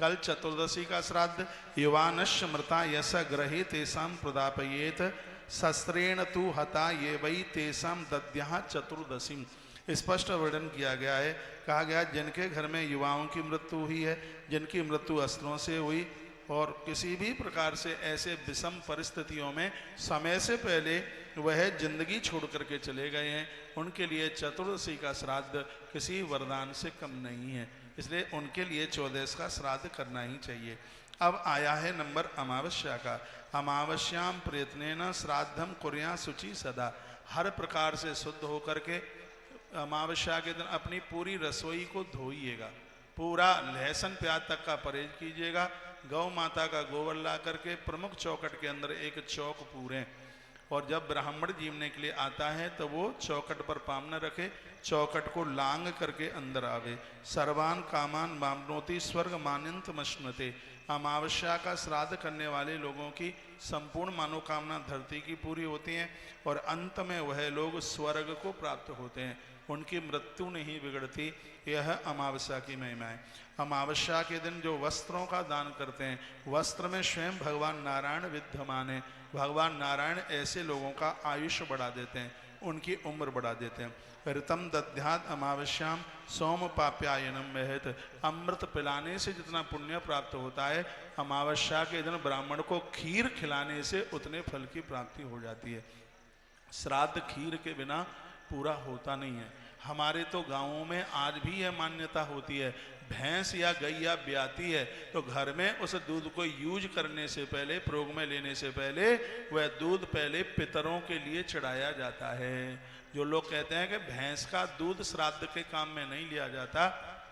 कल चतुर्दशी का श्राद्ध। युवानश्च मृता यस ग्रहे तेषां प्रदापयेत शस्त्रेण तु हता ये वै तेषां दद्याः चतुर्दशीम्। स्पष्ट वर्णन किया गया है। कहा गया जिनके घर में युवाओं की मृत्यु हुई है, जिनकी मृत्यु अस्त्रों से हुई और किसी भी प्रकार से ऐसे विषम परिस्थितियों में समय से पहले वह जिंदगी छोड़ करके चले गए हैं, उनके लिए चतुर्दशी का श्राद्ध किसी वरदान से कम नहीं है, इसलिए उनके लिए 14 का श्राद्ध करना ही चाहिए। अब आया है नंबर अमावस्या का। अमावस्याम प्रयत्नेन श्राद्धम कुर्या शुचि सदा। हर प्रकार से शुद्ध होकर के अमावस्या के दिन अपनी पूरी रसोई को धोइएगा, पूरा लहसुन प्याज तक का परहेज कीजिएगा। गौ माता का गोबर ला करके प्रमुख चौखट के अंदर एक चौक पूरें और जब ब्राह्मण जीवने के लिए आता है तो वो चौखट पर पाम न रखे, चौखट को लांग करके अंदर आवे। सर्वान कामान मामनोति स्वर्ग मान्यंत मश्नते। अमावस्या का श्राद्ध करने वाले लोगों की संपूर्ण मनोकामना धरती की पूरी होती हैं और अंत में वह लोग स्वर्ग को प्राप्त होते हैं, उनकी मृत्यु नहीं बिगड़ती। यह अमावस्या की महिमा है। अमावस्या के दिन जो वस्त्रों का दान करते हैं, वस्त्र में स्वयं भगवान नारायण विद्यमान है। भगवान नारायण ऐसे लोगों का आयुष्य बढ़ा देते हैं, उनकी उम्र बढ़ा देते हैं। ऋतम दध्याद अमावस्याम सोम पाप्यायनम महत। अमृत पिलाने से जितना पुण्य प्राप्त होता है, अमावस्या के दिन ब्राह्मण को खीर खिलाने से उतने फल की प्राप्ति हो जाती है। श्राद्ध खीर के बिना पूरा होता नहीं है। हमारे तो गांवों में आज भी यह मान्यता होती है, भैंस या गैया ब्याती है तो घर में उस दूध को यूज करने से पहले, प्रयोग में लेने से पहले वह दूध पहले पितरों के लिए चढ़ाया जाता है। जो लोग कहते हैं कि भैंस का दूध श्राद्ध के काम में नहीं लिया जाता,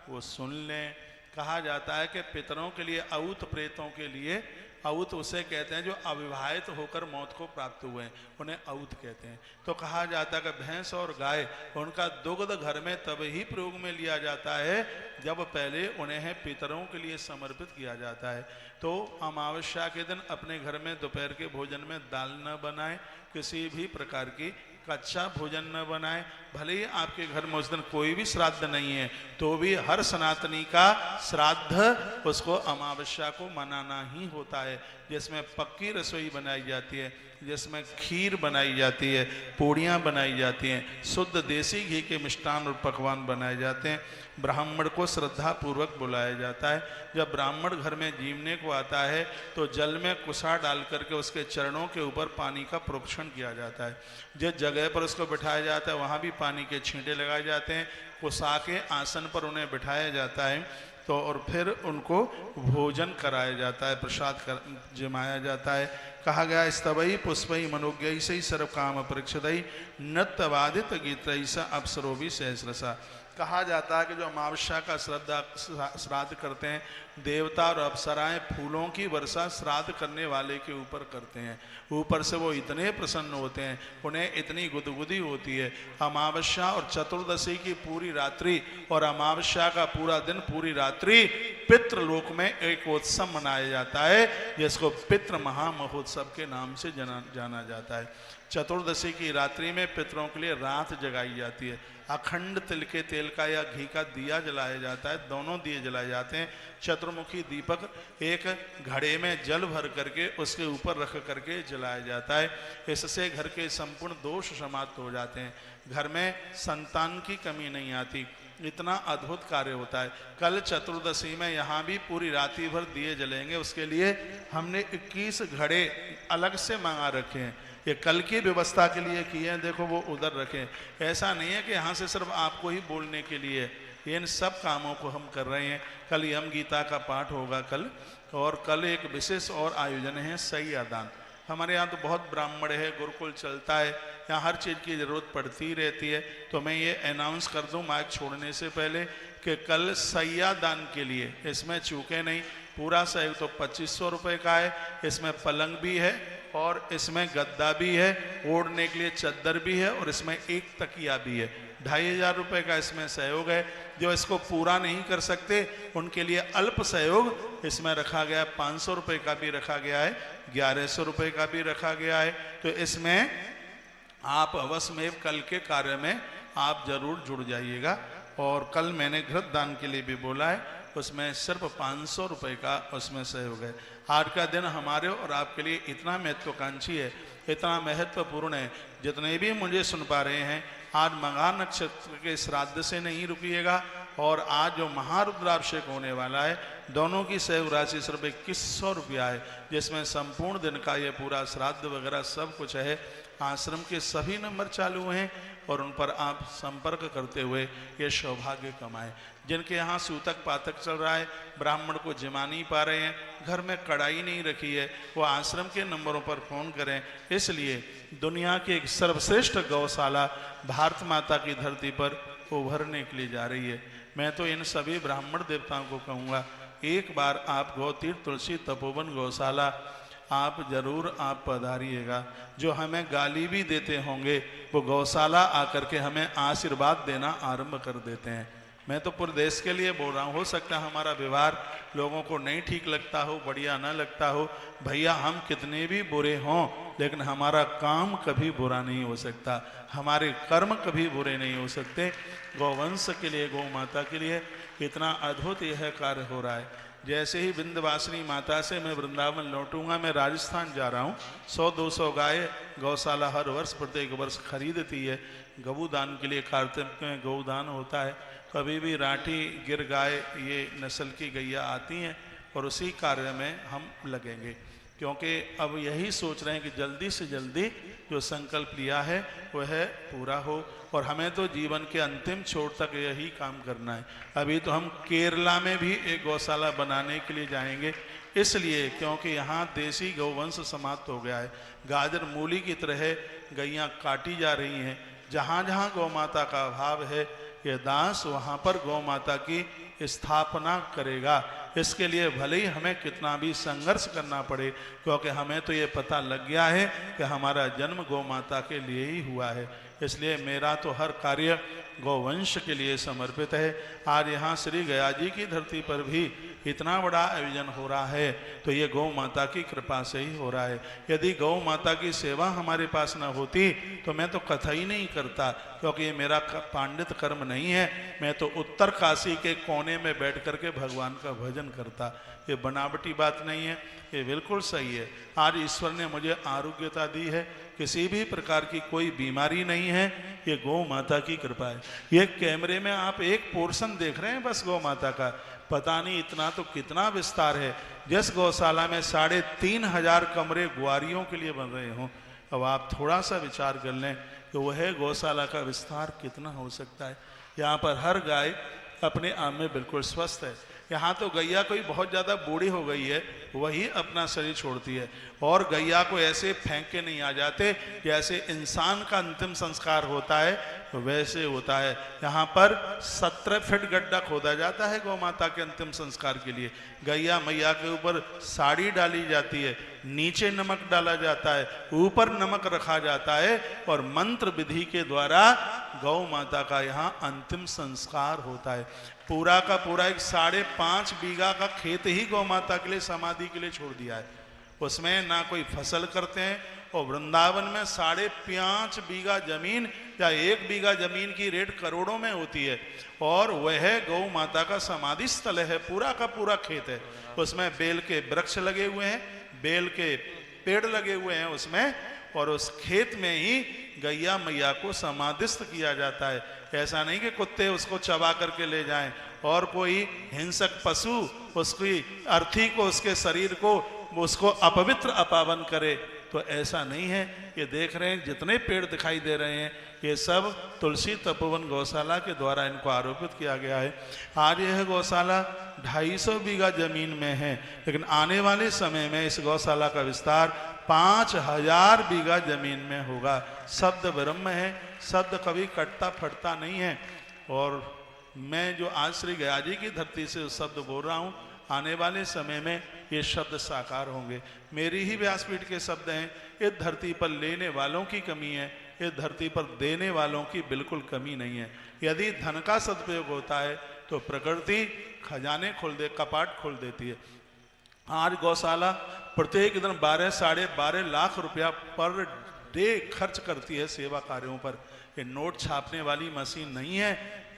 वो सुन लें। कहा जाता है कि पितरों के लिए, अऊत प्रेतों के लिए, अऊत उसे कहते हैं जो अविवाहित होकर मौत को प्राप्त हुए हैं, उन्हें अऊत कहते हैं। तो कहा जाता है कि भैंस और गाय, उनका दुग्ध घर में तब ही प्रयोग में लिया जाता है जब पहले उन्हें पितरों के लिए समर्पित किया जाता है। तो अमावस्या के दिन अपने घर में दोपहर के भोजन में दाल न बनाए, किसी भी प्रकार की कच्चा भोजन न बनाए। भले ही आपके घर में उस दिन कोई भी श्राद्ध नहीं है तो भी हर सनातनी का श्राद्ध उसको अमावस्या को मनाना ही होता है, जिसमें पक्की रसोई बनाई जाती है, जिसमें खीर बनाई जाती है, पूड़ियाँ बनाई जाती हैं, शुद्ध देसी घी के मिष्ठान और पकवान बनाए जाते हैं। ब्राह्मण को श्रद्धा पूर्वक बुलाया जाता है। जब ब्राह्मण घर में जीवने को आता है तो जल में कुसा डाल करके उसके चरणों के ऊपर पानी का प्रोक्षण किया जाता है। जिस जगह पर उसको बिठाया जाता है वहाँ भी पानी के छींटे लगाए जाते हैं। कुसा के आसन पर उन्हें बिठाया जाता है तो और फिर उनको भोजन कराया जाता है, प्रसाद जमाया जाता है। कहा गया स्तवई पुष्पई मनोज्ञ से सर्व काम परीक्षदई नृत्य वादित गीत अप्सरो भी सहस्रसा। कहा जाता है कि जो अमावस्या का श्राद्ध करते हैं, देवता और अप्सराएं फूलों की वर्षा श्राद्ध करने वाले के ऊपर करते हैं। ऊपर से वो इतने प्रसन्न होते हैं, उन्हें इतनी गुदगुदी होती है। अमावस्या और चतुर्दशी की पूरी रात्रि और अमावस्या का पूरा दिन, पूरी रात्रि पितृलोक में एक उत्सव मनाया जाता है जिसको पितृ महामहोत्सव के नाम से जाना जाता है। चतुर्दशी की रात्रि में पितरों के लिए रात जगाई जाती है। अखंड तिल के तेल का या घी का दिया जलाया जाता है, दोनों दिए जलाए जाते हैं। चतुर्मुखी दीपक एक घड़े में जल भर करके उसके ऊपर रख करके जलाया जाता है। इससे घर के संपूर्ण दोष समाप्त हो जाते हैं, घर में संतान की कमी नहीं आती। इतना अद्भुत कार्य होता है। कल चतुर्दशी में यहाँ भी पूरी रात्रि भर दिए जलेंगे, उसके लिए हमने 21 घड़े अलग से मंगा रखे हैं। ये कल की व्यवस्था के लिए किए हैं, देखो वो उधर रखें। ऐसा नहीं है कि यहाँ से सिर्फ आपको ही बोलने के लिए, इन सब कामों को हम कर रहे हैं। कल यम गीता का पाठ होगा कल, और कल एक विशेष और आयोजन है सैयादान। हमारे यहाँ तो बहुत ब्राह्मण है, गुरुकुल चलता है, यहाँ हर चीज़ की ज़रूरत पड़ती रहती है। तो मैं ये अनाउंस कर दूँ माइक छोड़ने से पहले कि कल सैयादान के लिए, इसमें चूके नहीं, पूरा सहयोग तो 2500 रुपये का है। इसमें पलंग भी है और इसमें गद्दा भी है, ओढ़ने के लिए चद्दर भी है और इसमें एक तकिया भी है। 2500 रुपये का इसमें सहयोग है। जो इसको पूरा नहीं कर सकते उनके लिए अल्प सहयोग इसमें रखा गया है। 500 रुपये का भी रखा गया है, 1100 रुपये का भी रखा गया है। तो इसमें आप अवश्य में कल के कार्य में आप जरूर जुड़ जाइएगा। और कल मैंने घृत दान के लिए भी बोला है, उसमें सिर्फ 500 रुपये का उसमें सहयोग है। आज का दिन हमारे और आपके लिए इतना महत्वाकांक्षी है, इतना महत्वपूर्ण है। जितने भी मुझे सुन पा रहे हैं, आज मघा नक्षत्र के श्राद्ध से नहीं रुकिएगा, और आज जो महारुद्राभिषेक होने वाला है, दोनों की सहयोग राशि सिर्फ 2100 रुपया है, जिसमें संपूर्ण दिन का ये पूरा श्राद्ध वगैरह सब कुछ है। आश्रम के सभी नंबर चालू हैं और उन पर आप संपर्क करते हुए ये सौभाग्य कमाएं। जिनके यहाँ सूतक पातक चल रहा है, ब्राह्मण को जिमा नहीं पा रहे हैं, घर में कढ़ाई नहीं रखी है, वो आश्रम के नंबरों पर फ़ोन करें। इसलिए दुनिया की एक सर्वश्रेष्ठ गौशाला भारत माता की धरती पर उभरने के लिए जा रही है। मैं तो इन सभी ब्राह्मण देवताओं को कहूँगा, एक बार आप गौतीर्थ तुलसी तपोवन गौशाला आप जरूर आप पधारिएगा। जो हमें गाली भी देते होंगे, वो गौशाला आकर के हमें आशीर्वाद देना आरंभ कर देते हैं। मैं तो पूरे देश के लिए बोल रहा हूँ, हो सकता है हमारा व्यवहार लोगों को नहीं ठीक लगता हो, बढ़िया ना लगता हो। भैया हम कितने भी बुरे हों, लेकिन हमारा काम कभी बुरा नहीं हो सकता, हमारे कर्म कभी बुरे नहीं हो सकते। गौवंश के लिए, गौ माता के लिए इतना अद्भुत यह कार्य हो रहा है। जैसे ही विंध्यवासिनी माता से मैं वृंदावन लौटूंगा, मैं राजस्थान जा रहा हूँ। 100-200 गाय गौशाला हर वर्ष प्रत्येक वर्ष खरीदती है। गौदान के लिए कार्तिक में गौदान होता है। कभी भी राठी गिर गाय ये नस्ल की गैया आती हैं और उसी कार्य में हम लगेंगे, क्योंकि अब यही सोच रहे हैं कि जल्दी से जल्दी जो संकल्प लिया है वह पूरा हो, और हमें तो जीवन के अंतिम छोर तक यही काम करना है। अभी तो हम केरला में भी एक गौशाला बनाने के लिए जाएंगे, इसलिए क्योंकि यहाँ देसी गौवंश समाप्त हो गया है। गाजर मूली की तरह गैयाँ काटी जा रही हैं। जहाँ जहाँ गौ माता का अभाव है, ये दास वहाँ पर गौ माता की स्थापना करेगा। इसके लिए भले ही हमें कितना भी संघर्ष करना पड़े, क्योंकि हमें तो ये पता लग गया है कि हमारा जन्म गौ माता के लिए ही हुआ है। इसलिए मेरा तो हर कार्य गौवंश के लिए समर्पित है। आज यहाँ श्री गया जी की धरती पर भी इतना बड़ा आयोजन हो रहा है, तो ये गौ माता की कृपा से ही हो रहा है। यदि गौ माता की सेवा हमारे पास न होती तो मैं तो कथा ही नहीं करता, क्योंकि ये मेरा पांडित कर्म नहीं है। मैं तो उत्तर काशी के कोने में बैठ करके भगवान का भजन करता। ये बनावटी बात नहीं है, ये बिल्कुल सही है। आज ईश्वर ने मुझे आरोग्यता दी है, किसी भी प्रकार की कोई बीमारी नहीं है, ये गौ माता की कृपा है। ये कैमरे में आप एक पोर्शन देख रहे हैं बस गौ माता का, पता नहीं इतना तो कितना विस्तार है। जिस गौशाला में 3500 कमरे ग्वारियों के लिए बन रहे हों, अब आप थोड़ा सा विचार कर लें कि वह गौशाला का विस्तार कितना हो सकता है। यहाँ पर हर गाय अपने आप में बिल्कुल स्वस्थ है। यहाँ तो गैया कोई बहुत ज़्यादा बूढ़ी हो गई है, वही अपना शरीर छोड़ती है, और गैया को ऐसे फेंक के नहीं आ जाते जैसे इंसान का अंतिम संस्कार होता है वैसे होता है। यहाँ पर 17 फीट गड्ढा खोदा जाता है गौ माता के अंतिम संस्कार के लिए। गैया मैया के ऊपर साड़ी डाली जाती है, नीचे नमक डाला जाता है, ऊपर नमक रखा जाता है, और मंत्र विधि के द्वारा गौ माता का यहाँ अंतिम संस्कार होता है। पूरा का पूरा एक 5.5 बीघा का खेत ही गौ माता के लिए समाधि के लिए छोड़ दिया है। उसमें ना कोई फसल करते हैं, और वृंदावन में 5.5 बीघा जमीन या 1 बीघा जमीन की रेट करोड़ों में होती है, और वह गौ माता का समाधि स्थल है। पूरा का पूरा खेत है, उसमें बेल के वृक्ष लगे हुए हैं, बेल के पेड़ लगे हुए हैं उसमें, और उस खेत में ही गैया मैया को समाधिस्थ किया जाता है। ऐसा नहीं कि कुत्ते उसको चबा करके ले जाएं और कोई हिंसक पशु उसकी अर्थी को, उसके शरीर को, उसको अपवित्र अपावन करे, तो ऐसा नहीं है। ये देख रहे हैं जितने पेड़ दिखाई दे रहे हैं, ये सब तुलसी तपोवन गौशाला के द्वारा इनको आरोपित किया गया है। आज यह गौशाला 250 बीघा जमीन में है, लेकिन आने वाले समय में इस गौशाला का विस्तार 5000 बीघा जमीन में होगा। शब्द ब्रह्म है, शब्द कभी कटता फटता नहीं है। और मैं जो आज श्री गया जी की धरती से शब्द बोल रहा हूँ, आने वाले समय में ये शब्द साकार होंगे। मेरी ही व्यासपीठ के शब्द हैं। इस धरती पर लेने वालों की कमी है, इस धरती पर देने वालों की बिल्कुल कमी नहीं है। यदि धन का सदुपयोग होता है तो प्रकृति खजाने खोल दे, कपाट खोल देती है। आज गौशाला प्रत्येक दिन 12-12.5 लाख रुपया पर डे खर्च करती है सेवा कार्यों पर। ये नोट छापने वाली मशीन नहीं है,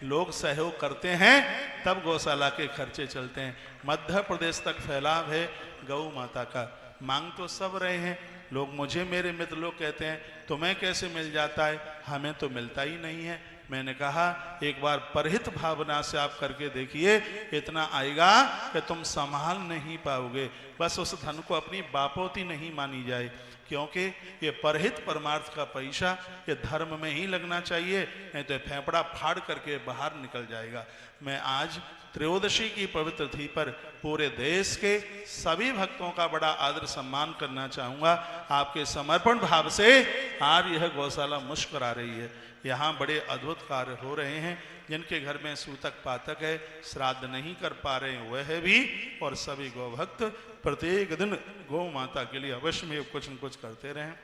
लोग सहयोग करते हैं तब गौशाला के खर्चे चलते हैं। मध्य प्रदेश तक फैलाव है गौ माता का। मांग तो सब रहे हैं लोग, मुझे मेरे मित्र लोग कहते हैं तुम्हें कैसे मिल जाता है, हमें तो मिलता ही नहीं है। मैंने कहा एक बार परहित भावना से आप करके देखिए, इतना आएगा कि तुम संभाल नहीं पाओगे। बस उस धन को अपनी बापोती नहीं मानी जाए, क्योंकि ये परहित परमार्थ का पैसा ये धर्म में ही लगना चाहिए, नहीं तो फेफड़ा फाड़ करके बाहर निकल जाएगा। मैं आज त्रयोदशी की पवित्र तिथि पर पूरे देश के सभी भक्तों का बड़ा आदर सम्मान करना चाहूँगा। आपके समर्पण भाव से आज यह गौशाला मुस्कुरा रही है। यहाँ बड़े अद्भुत कार्य हो रहे हैं। जिनके घर में सूतक पातक है, श्राद्ध नहीं कर पा रहे हैं, वह भी और सभी गौ भक्त प्रत्येक दिन गौ माता के लिए अवश्य में कुछ न कुछ करते रहें।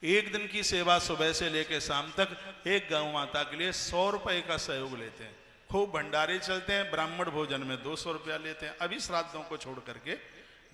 एक दिन की सेवा सुबह से लेकर शाम तक एक गौ माता के लिए 100 रुपए का सहयोग लेते हैं। खूब भंडारे चलते हैं, ब्राह्मण भोजन में 200 रुपया लेते हैं। अभी श्राद्धों को छोड़ करके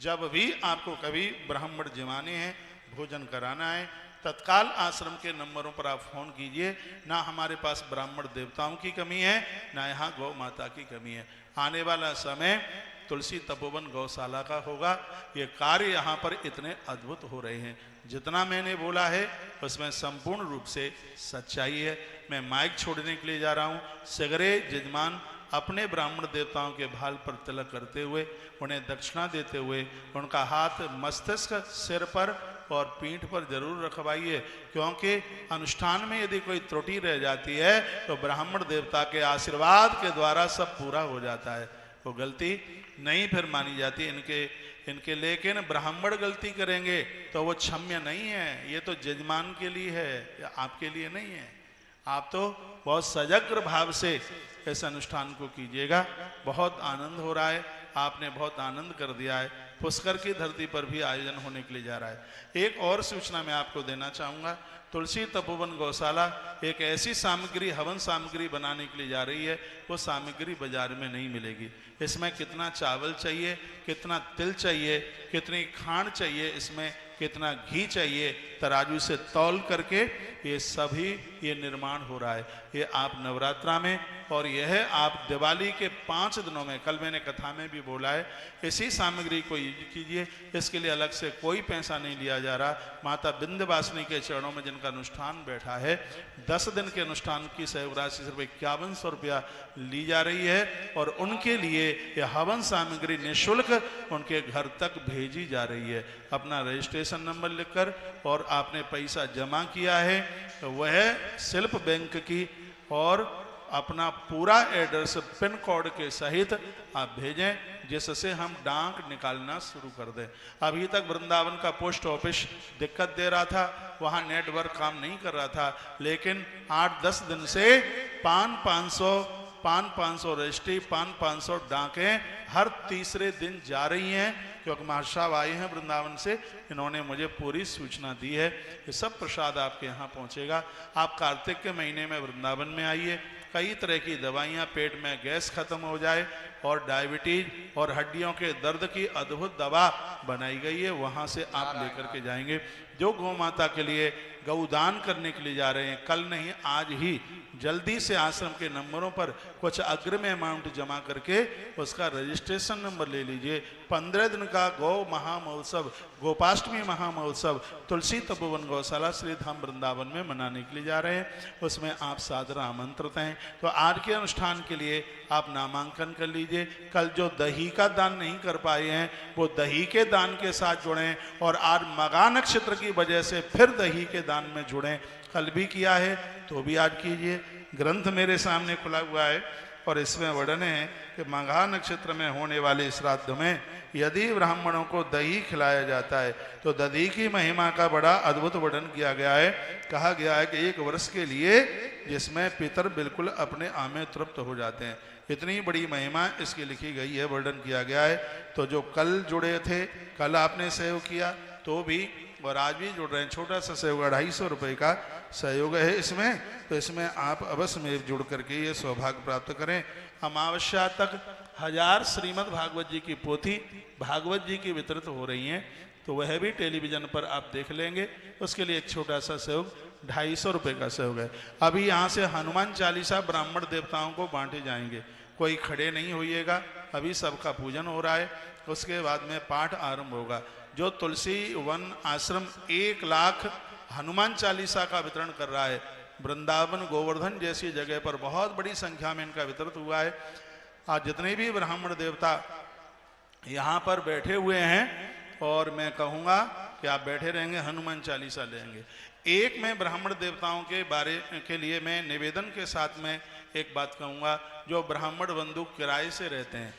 जब भी आपको कभी ब्राह्मण जिमाने हैं, भोजन कराना है, तत्काल आश्रम के नंबरों पर आप फोन कीजिए। ना हमारे पास ब्राह्मण देवताओं की कमी है, ना यहाँ गौ माता की कमी है। आने वाला समय तुलसी तपोवन गौशाला का होगा। ये कार्य यहाँ पर इतने अद्भुत हो रहे हैं, जितना मैंने बोला है उसमें संपूर्ण रूप से सच्चाई है। मैं माइक छोड़ने के लिए जा रहा हूँ। सगरे जजमान अपने ब्राह्मण देवताओं के भाल पर तिलक करते हुए, उन्हें दक्षिणा देते हुए, उनका हाथ मस्तिष्क, सिर पर और पीठ पर जरूर रखवाइए, क्योंकि अनुष्ठान में यदि कोई त्रुटि रह जाती है तो ब्राह्मण देवता के आशीर्वाद के द्वारा सब पूरा हो जाता है। वो गलती नहीं फिर मानी जाती इनके। लेकिन ब्राह्मण गलती करेंगे तो वो क्षम्य नहीं है। ये तो जजमान के लिए है, आपके लिए नहीं है। आप तो बहुत सजग भाव से इस अनुष्ठान को कीजिएगा। बहुत आनंद हो रहा है, आपने बहुत आनंद कर दिया है। पुष्कर की धरती पर भी आयोजन होने के लिए जा रहा है। एक और सूचना मैं आपको देना चाहूँगा। तुलसी तपोवन गौशाला एक ऐसी सामग्री, हवन सामग्री बनाने के लिए जा रही है, वो सामग्री बाजार में नहीं मिलेगी। इसमें कितना चावल चाहिए, कितना तिल चाहिए, कितनी खांड चाहिए, इसमें कितना घी चाहिए, तराजू से तौल करके ये सभी ये निर्माण हो रहा है। ये आप नवरात्रा में और यह आप दिवाली के 5 दिनों में, कल मैंने कथा में भी बोला है, इसी सामग्री को यूज कीजिए। इसके लिए अलग से कोई पैसा नहीं लिया जा रहा। माता विंध्यवासिनी के चरणों में जिनका अनुष्ठान बैठा है, 10 दिन के अनुष्ठान की सहयोग राशि सिर्फ 5100 रुपया ली जा रही है और उनके लिए यह हवन सामग्री निःशुल्क उनके घर तक भेजी जा रही है। अपना रजिस्ट्रेशन नंबर लिखकर और आपने पैसा जमा किया है तो वह शिल्प बैंक की और अपना पूरा एड्रेस पिन कोड के सहित आप भेजें, जिससे हम डाक निकालना शुरू कर दें। अभी तक वृंदावन का पोस्ट ऑफिस दिक्कत दे रहा था, वहाँ नेटवर्क काम नहीं कर रहा था, लेकिन 8-10 दिन से 500 रजिस्ट्री, 500 डाकें हर तीसरे दिन जा रही हैं, क्योंकि महाराज साहब आए हैं वृंदावन से, इन्होंने मुझे पूरी सूचना दी है। ये सब प्रसाद आपके यहाँ पहुँचेगा। आप कार्तिक के महीने में वृंदावन में आइए। कई तरह की दवाइयाँ, पेट में गैस खत्म हो जाए और डायबिटीज और हड्डियों के दर्द की अद्भुत दवा बनाई गई है, वहाँ से आप लेकर के जाएंगे। जो गौ माता के लिए गौदान करने के लिए जा रहे हैं, कल नहीं आज ही जल्दी से आश्रम के नंबरों पर कुछ अग्रिम अमाउंट जमा करके उसका रजिस्ट्रेशन नंबर ले लीजिए। 15 दिन का गौ महामहोत्सव, गोपाष्टमी महामहोत्सव तुलसी तपोवन गौशाला श्री धाम वृंदावन में मनाने के लिए जा रहे हैं, उसमें आप सादर आमंत्रित हैं। तो आज के अनुष्ठान के लिए आप नामांकन कर लीजिए। कल जो दही का दान नहीं कर पाए हैं वो दही के दान के साथ जुड़ें, और आज मगा नक्षत्र की वजह से फिर दही के दान में जुड़ें। कल भी किया है तो भी आज कीजिए। ग्रंथ मेरे सामने खुला हुआ है और इसमें वर्णन है कि मघा नक्षत्र में होने वाले श्राद्ध में यदि ब्राह्मणों को दही खिलाया जाता है तो दही की महिमा का बड़ा अद्भुत वर्णन किया गया है। कहा गया है कि 1 वर्ष के लिए जिसमें पितर बिल्कुल अपने आमे तृप्त हो जाते हैं, इतनी बड़ी महिमा इसकी लिखी गई है, वर्णन किया गया है। तो जो कल जुड़े थे, कल आपने सहयोग किया तो भी, और आज भी जुड़ रहे हैं, छोटा सा सहयोग 250 रुपये का सहयोग है इसमें, तो इसमें आप अवश्य में जुड़ करके ये सौभाग्य प्राप्त करें। अमावस्या तक 1000 श्रीमद् भागवत जी की पोथी भागवत जी की वितरित हो रही हैं, तो वह भी टेलीविजन पर आप देख लेंगे। उसके लिए एक छोटा सा सहयोग 250 रुपये का सहयोग है। अभी यहाँ से हनुमान चालीसा ब्राह्मण देवताओं को बांटे जाएंगे, कोई खड़े नहीं होइएगा, अभी सबका पूजन हो रहा है, उसके बाद में पाठ आरंभ होगा। जो तुलसी वन आश्रम 1 लाख हनुमान चालीसा का वितरण कर रहा है, वृंदावन गोवर्धन जैसी जगह पर बहुत बड़ी संख्या में इनका वितरित हुआ है। आज जितने भी ब्राह्मण देवता यहाँ पर बैठे हुए हैं, और मैं कहूँगा कि आप बैठे रहेंगे, हनुमान चालीसा लेंगे। एक मैं ब्राह्मण देवताओं के बारे के लिए मैं निवेदन के साथ में एक बात कहूँगा। जो ब्राह्मण बंधु किराए से रहते हैं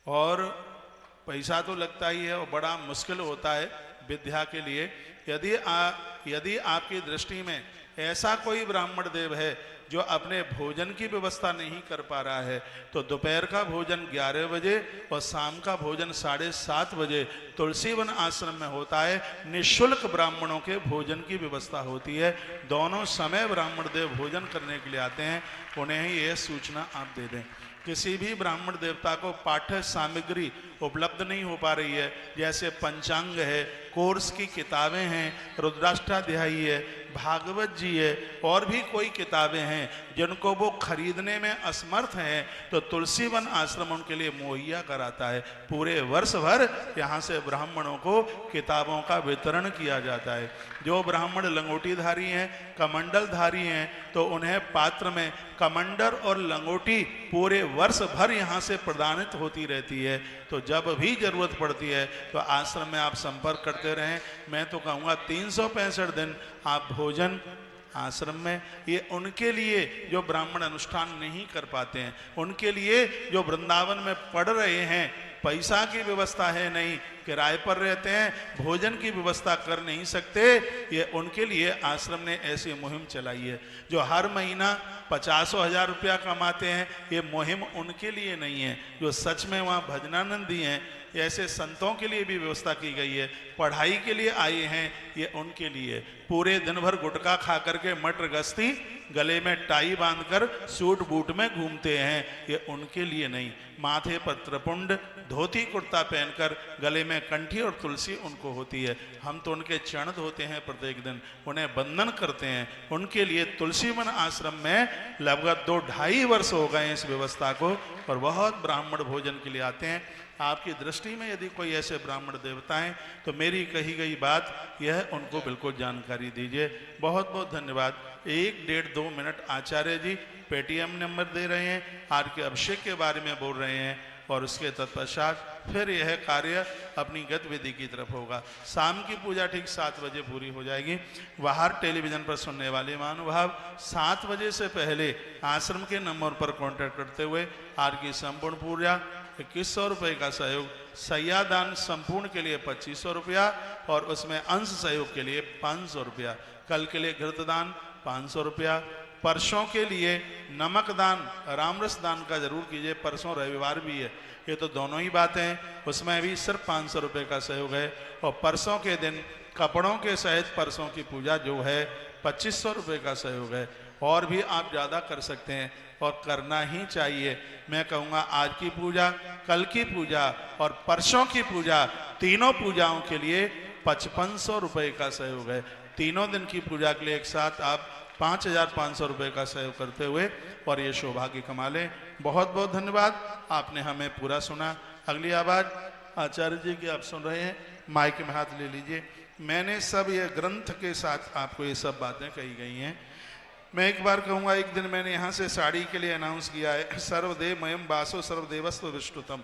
और पैसा तो लगता ही है और बड़ा मुश्किल होता है विद्या के लिए, यदि आपकी दृष्टि में ऐसा कोई ब्राह्मण देव है जो अपने भोजन की व्यवस्था नहीं कर पा रहा है, तो दोपहर का भोजन 11 बजे और शाम का भोजन 7:30 बजे तुलसीवन आश्रम में होता है। निःशुल्क ब्राह्मणों के भोजन की व्यवस्था होती है। दोनों समय ब्राह्मण देव भोजन करने के लिए आते हैं, उन्हें ही यह सूचना आप दे दें। किसी भी ब्राह्मण देवता को पाठ्य सामग्री उपलब्ध नहीं हो पा रही है, जैसे पंचांग है, कोर्स की किताबें हैं, रुद्राष्टाध्यायी है, भागवत जी है, और भी कोई किताबें हैं जिनको वो खरीदने में असमर्थ हैं, तो तुलसीवन आश्रम उनके लिए मुहैया कराता है। पूरे वर्ष भर यहाँ से ब्राह्मणों को किताबों का वितरण किया जाता है। जो ब्राह्मण लंगोटीधारी हैं, कमंडलधारी हैं, तो उन्हें पात्र में कमंडल और लंगोटी पूरे वर्ष भर यहाँ से प्रदानित होती रहती है। तो जब भी जरूरत पड़ती है तो आश्रम में आप संपर्क करते रहें। मैं तो कहूँगा 365 दिन आप भोजन आश्रम में, ये उनके लिए जो ब्राह्मण अनुष्ठान नहीं कर पाते हैं, उनके लिए जो वृंदावन में पढ़ रहे हैं, पैसा की व्यवस्था है नहीं, किराए पर रहते हैं, भोजन की व्यवस्था कर नहीं सकते, ये उनके लिए आश्रम ने ऐसी मुहिम चलाई है। जो हर महीना 50,000 रुपया कमाते हैं, ये मुहिम उनके लिए नहीं है। जो सच में वहाँ भजनानंदी हैं, ऐसे संतों के लिए भी व्यवस्था की गई है। पढ़ाई के लिए आए हैं, ये उनके लिए। पूरे दिन भर गुटखा खा करके मटर गश्ती, गले में टाई बांधकर सूट बूट में घूमते हैं, ये उनके लिए नहीं। माथे पर त्रिपुंड, धोती कुर्ता पहनकर, गले में कंठी और तुलसी उनको होती है। हम तो उनके चरण धोते हैं प्रत्येक दिन, उन्हें वंदन करते हैं। उनके लिए तुलसीवन आश्रम में लगभग 2-2.5 वर्ष हो गए इस व्यवस्था को, और बहुत ब्राह्मण भोजन के लिए आते हैं। आपकी दृष्टि में यदि कोई ऐसे ब्राह्मण देवता हैं, तो मेरी कही गई बात यह उनको बिल्कुल जानकारी दीजिए। बहुत बहुत धन्यवाद। 1-1.5-2 मिनट आचार्य जी पेटीएम नंबर दे रहे हैं, आर के अभिषेक के बारे में बोल रहे हैं, और उसके तत्पश्चात फिर यह कार्य अपनी गतिविधि की तरफ होगा। शाम की पूजा ठीक 7 बजे पूरी हो जाएगी। बाहर टेलीविजन पर सुनने वाले महानुभाव 7 बजे से पहले आश्रम के नंबर पर कांटेक्ट करते हुए आर की संपूर्ण पूजा 2100 रुपये का सहयोग, सैयादान संपूर्ण के लिए 2500 रुपया, और उसमें अंश सहयोग के लिए 500 रुपया। कल के लिए घृतदान 500 रुपया। परसों के लिए नमक दान, रामरस दान का जरूर कीजिए, परसों रविवार भी है, ये तो दोनों ही बातें हैं, उसमें भी सिर्फ 500 रुपये का सहयोग है। और परसों के दिन कपड़ों के सहित परसों की पूजा जो है 2500 रुपये का सहयोग है। और भी आप ज़्यादा कर सकते हैं और करना ही चाहिए। मैं कहूँगा आज की पूजा, कल की पूजा और परसों की पूजा, तीनों पूजाओं के लिए 5500 रुपये का सहयोग है। तीनों दिन की पूजा के लिए एक साथ आप 5500 रुपये का सहयोग करते हुए और ये सौभाग्य कमा लें। बहुत बहुत धन्यवाद, आपने हमें पूरा सुना। अगली आवाज़ आचार्य जी की आप सुन रहे हैं, माइक में हाथ ले लीजिए। मैंने सब ये ग्रंथ के साथ आपको ये सब बातें कही गई हैं। मैं एक बार कहूँगा, एक दिन मैंने यहाँ से साड़ी के लिए अनाउंस किया है, सर्वदेव मयम वासो सर्वदेवस्व विष्णुतम,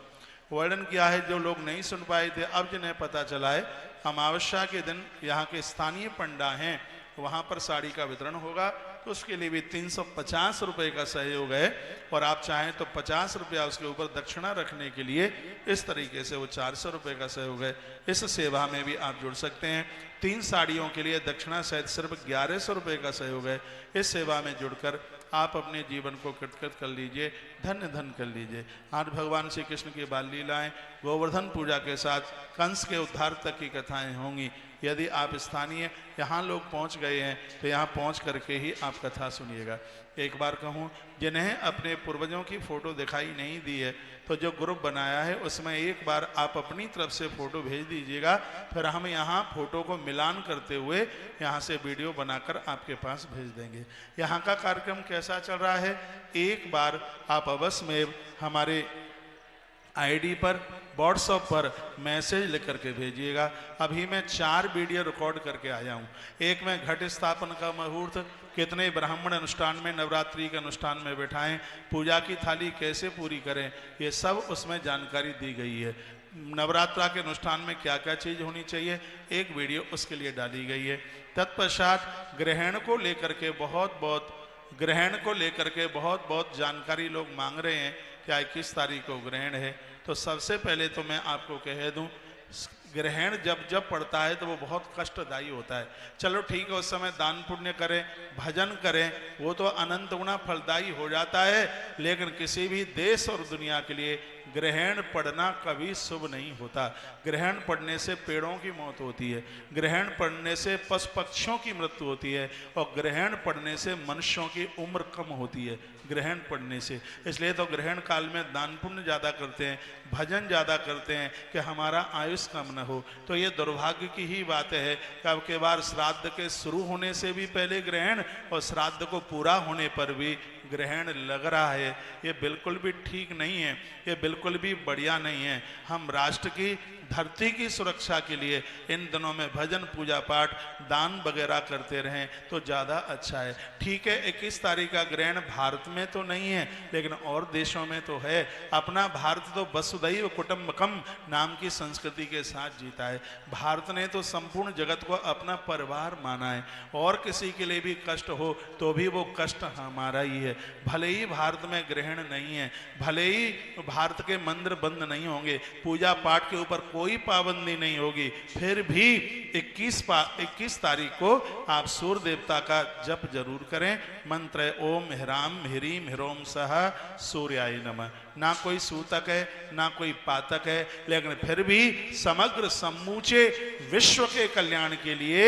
वर्णन किया है। जो लोग नहीं सुन पाए थे, अब जिन्हें पता चला है, अमावस्या के दिन यहाँ के स्थानीय पंडा हैं, वहाँ पर साड़ी का वितरण होगा, तो उसके लिए भी 350 रुपये का सहयोग है। और आप चाहें तो 50 रुपया उसके ऊपर दक्षिणा रखने के लिए इस तरीके से वो 400 रुपये का सहयोग है। इस सेवा में भी आप जुड़ सकते हैं। 3 साड़ियों के लिए दक्षिणा सहित सिर्फ 1100 रुपये का सहयोग है। इस सेवा में जुड़कर आप अपने जीवन को कृतकृत कर लीजिए, धन्य धन कर लीजिए। आज भगवान श्री कृष्ण की बाल लीलाएं, गोवर्धन पूजा के साथ कंस के उद्धार तक की कथाएं होंगी। यदि आप स्थानीय यहाँ लोग पहुँच गए हैं तो यहाँ पहुँच करके ही आप कथा सुनिएगा। एक बार कहूँ, जिन्हें अपने पूर्वजों की फ़ोटो दिखाई नहीं दी है तो जो ग्रुप बनाया है उसमें एक बार आप अपनी तरफ से फ़ोटो भेज दीजिएगा, फिर हम यहाँ फ़ोटो को मिलान करते हुए यहाँ से वीडियो बनाकर आपके पास भेज देंगे। यहाँ का कार्यक्रम कैसा चल रहा है, एक बार आप अवश्य में हमारे आईडी पर व्हाट्सएप पर मैसेज लिख करके भेजिएगा। अभी मैं 4 वीडियो रिकॉर्ड करके आया हूँ। एक में घट स्थापन का मुहूर्त, कितने ब्राह्मण अनुष्ठान में, नवरात्रि के अनुष्ठान में बैठाएं, पूजा की थाली कैसे पूरी करें, ये सब उसमें जानकारी दी गई है। नवरात्रा के अनुष्ठान में क्या क्या चीज़ होनी चाहिए, एक वीडियो उसके लिए डाली गई है। तत्पश्चात ग्रहण को लेकर के बहुत बहुत जानकारी लोग मांग रहे हैं। क्या 21 तारीख को ग्रहण है, तो सबसे पहले तो मैं आपको कह दूं, ग्रहण जब पड़ता है तो वो बहुत कष्टदायी होता है। चलो ठीक है, उस समय दान पुण्य करें, भजन करें, वो तो अनंत गुना फलदायी हो जाता है, लेकिन किसी भी देश और दुनिया के लिए ग्रहण पड़ना कभी शुभ नहीं होता। ग्रहण पड़ने से पेड़ों की मौत होती है, ग्रहण पड़ने से पशु पक्षियों की मृत्यु होती है, और ग्रहण पड़ने से मनुष्यों की उम्र कम होती है ग्रहण पड़ने से। इसलिए तो ग्रहण काल में दान पुण्य ज़्यादा करते हैं, भजन ज़्यादा करते हैं कि हमारा आयुष कम न हो। तो ये दुर्भाग्य की ही बात है कि अब के बार श्राद्ध के शुरू होने से भी पहले ग्रहण, और श्राद्ध को पूरा होने पर भी ग्रहण लग रहा है। ये बिल्कुल भी ठीक नहीं है, ये बिल्कुल भी बढ़िया नहीं है। हम राष्ट्र की धरती की सुरक्षा के लिए इन दिनों में भजन, पूजा पाठ, दान वगैरह करते रहें तो ज़्यादा अच्छा है। ठीक है, 21 तारीख का ग्रहण भारत में तो नहीं है, लेकिन और देशों में तो है। अपना भारत तो वसुधैव कुटुंबकम नाम की संस्कृति के साथ जीता है। भारत ने तो संपूर्ण जगत को अपना परिवार माना है, और किसी के लिए भी कष्ट हो तो भी वो कष्ट हमारा ही है। भले ही भारत में ग्रहण नहीं है, भले ही भारत के मंदिर बंद नहीं होंगे, पूजा पाठ के ऊपर कोई पाबंदी नहीं होगी, फिर भी 21 तारीख को आप सूर्य देवता का जप जरूर करें। मंत्र है ओम ह्राम ह्रीम ह्रोम सह सूर्याय नमः। ना कोई सूतक है, ना कोई पातक है, लेकिन फिर भी समग्र समूचे विश्व के कल्याण के लिए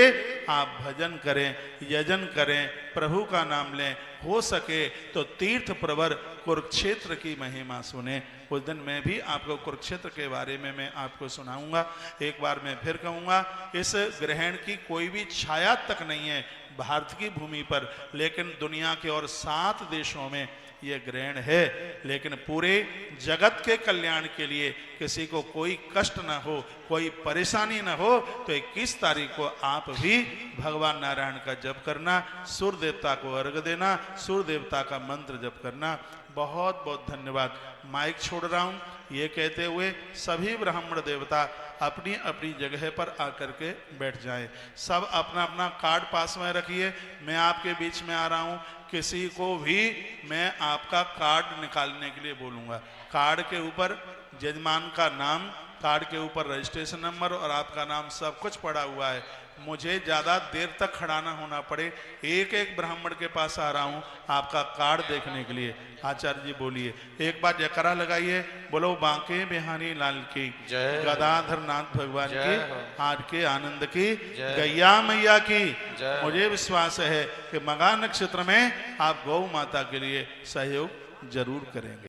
आप भजन करें, यजन करें, प्रभु का नाम लें। हो सके तो तीर्थ प्रवर कुरुक्षेत्र की महिमा सुने। उस दिन मैं भी आपको कुरुक्षेत्र के बारे में मैं आपको सुनाऊंगा। एक बार मैं फिर कहूँगा, इस ग्रहण की कोई भी छाया तक नहीं है भारत की भूमि पर, लेकिन दुनिया के और 7 देशों में ये ग्रहण है। लेकिन पूरे जगत के कल्याण के लिए, किसी को कोई कष्ट न हो, कोई परेशानी न हो, तो 21 तारीख को आप भी भगवान नारायण का जप करना, सूर्य देवता को अर्घ देना, सूर्य देवता का मंत्र जप करना। बहुत बहुत धन्यवाद। माइक छोड़ रहा हूँ ये कहते हुए सभी ब्राह्मण देवता अपनी अपनी जगह पर आकर के बैठ जाएं। सब अपना अपना कार्ड पास में रखिए। मैं आपके बीच में आ रहा हूँ, किसी को भी मैं आपका कार्ड निकालने के लिए बोलूँगा। कार्ड के ऊपर यजमान का नाम, कार्ड के ऊपर रजिस्ट्रेशन नंबर और आपका नाम सब कुछ पड़ा हुआ है। मुझे ज़्यादा देर तक खड़ा ना होना पड़े, एक एक ब्राह्मण के पास आ रहा हूँ आपका कार्ड देखने के लिए। आचार्य जी बोलिए, एक बार जयकारा लगाइए, बोलो बांके बिहारी लाल की जय, गदाधर नाथ भगवान की, आज के आनंद की, गैया मैया की। मुझे विश्वास है कि मघा नक्षत्र में आप गौ माता के लिए सहयोग जरूर करेंगे।